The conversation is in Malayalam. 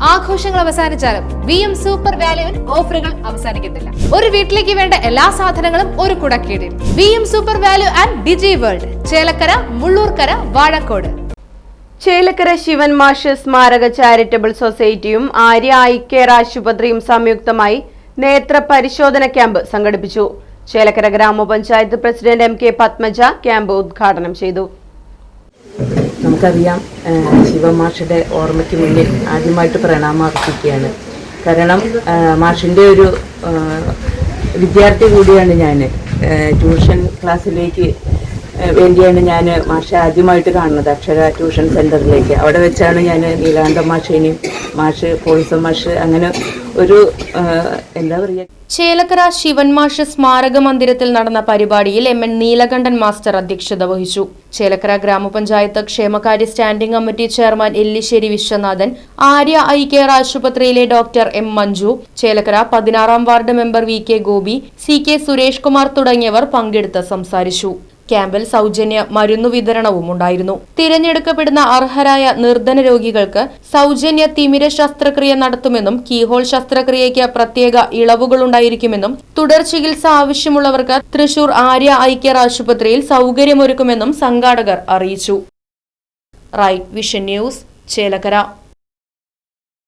ആഘോഷങ്ങൾ അവസാനിച്ചാലും VM സൂപ്പർ വാല്യുവിൽ ഓഫറുകൾ അവസാനിക്കുന്നില്ല. ഒരു വീട്ടിലേക്ക് വേണ്ട എല്ലാ സാധനങ്ങളും ഒരു കുടക്കീഴിൽ. VM Super Value and Digi World, Chelakkara, Mullurkara, Vazhakkode. Chelakkara Sivan Mash സ്മാരക ചാരിറ്റബിൾ സൊസൈറ്റിയും ആര്യ ഐ കെയർ ആശുപത്രിയും സംയുക്തമായി നേത്ര പരിശോധന ക്യാമ്പ് സംഘടിപ്പിച്ചു. ചേലക്കര ഗ്രാമപഞ്ചായത്ത് പ്രസിഡന്റ് MK പത്മജ ക്യാമ്പ് ഉദ്ഘാടനം ചെയ്തു. നമുക്കറിയാം, ശിവമാഷിന്റെ ഓർമ്മയ്ക്ക് മുന്നിൽ ആദ്യമായിട്ട് പ്രണാമം അർപ്പിക്കുകയാണ്. കാരണം മാഷിൻ്റെ ഒരു വിദ്യാർത്ഥി കൂടിയാണ് ഞാൻ. ട്യൂഷൻ ക്ലാസ്സിലേക്ക് വേണ്ടിയാണ് ഞാൻ മാഷെ ആദ്യമായിട്ട് കാണുന്നത്, അക്ഷര ട്യൂഷൻ സെൻറ്ററിലേക്ക്. അവിടെ വെച്ചാണ് ഞാൻ നീലാനന്ദ മാഷേനെയും പോളിസം മാഷ് അങ്ങനെ ഒരു എന്താ പറയുക. ചേലക്കര ശിവൻ മാഷ് സ്മാരക മന്ദിരത്തിൽ നടന്ന പരിപാടിയിൽ MN നീലകണ്ഠൻ മാസ്റ്റർ അധ്യക്ഷത വഹിച്ചു. ചേലക്കര ഗ്രാമപഞ്ചായത്ത് ക്ഷേമകാര്യ standing committee chairman Ellissery Viswanathan, Arya eye care ആശുപത്രിയിലെ ഡോക്ടർ M മഞ്ജു, ചേലക്കര 16-ാം ward member VK Gopi, CK Suresh Kumar തുടങ്ങിയവർ പങ്കെടുത്ത് സംസാരിച്ചു. ക്യാമ്പിൽ സൗജന്യ മരുന്നു വിതരണവും ഉണ്ടായിരുന്നു. തിരഞ്ഞെടുക്കപ്പെടുന്ന അർഹരായ നിർധന രോഗികൾക്ക് സൗജന്യ തിമിര ശസ്ത്രക്രിയ നടത്തുമെന്നും കീഹോൾ ശസ്ത്രക്രിയയ്ക്ക് പ്രത്യേക ഇളവുകളുണ്ടായിരിക്കുമെന്നും തുടർ ചികിത്സ ആവശ്യമുള്ളവർക്ക് തൃശൂർ ആര്യ ഐ കെയർ ആശുപത്രിയിൽ സൗകര്യമൊരുക്കുമെന്നും സംഘാടകർ അറിയിച്ചു. Right Vision News, Chelakkara.